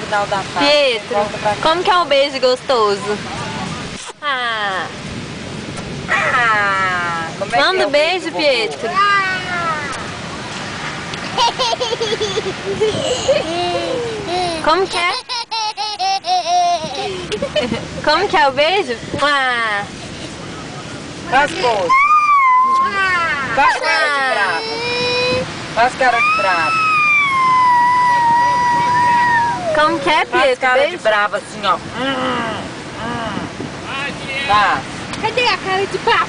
final da fase. Pietro, como que é um beijo gostoso? Como é que Manda é um o beijo, do vovô? Pietro. Como que é? Como que é o beijo? Faz pose. Faz cara de brava. Faz cara de brava. Como que é, Faz Pietro? cara de Beijo? brava assim, ó. Faz. Cadê a cara de papo?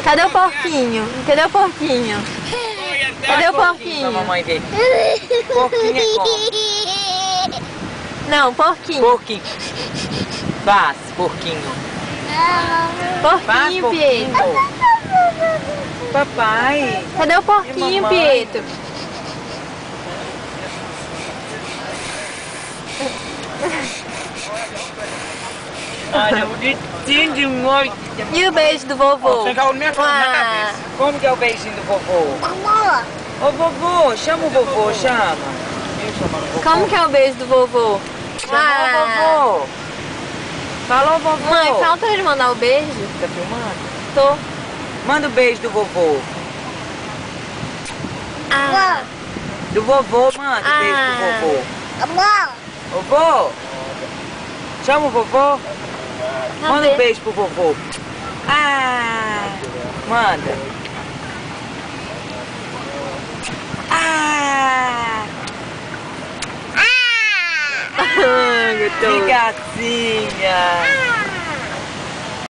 Cadê o porquinho? Cadê o porquinho? Cadê o Pra porquinho? mamãe ver. Porquinho é como? Não, porquinho. Porquinho. Faz, porquinho. Faz, Porquinho, porquinho. Pietro. Papai. Cadê o porquinho, mamãe? Pietro? Olha, bonitinho demais. E o beijo do vovô? Sem caô na minha cabeça. Como que é o beijinho do vovô? Amor. Ô vovô, chama o vovô, chama. Como que é o beijo do vovô? Chama o vovô. Falou, vovô. Mãe, falta ele mandar o beijo? Tá filmando? Tô. Manda o beijo do vovô. Ah. Do vovô, manda o beijo do vovô. Amor. Vovô. Chama o vovô. Manda um beijo pro vovô. Manda. Que gracinha.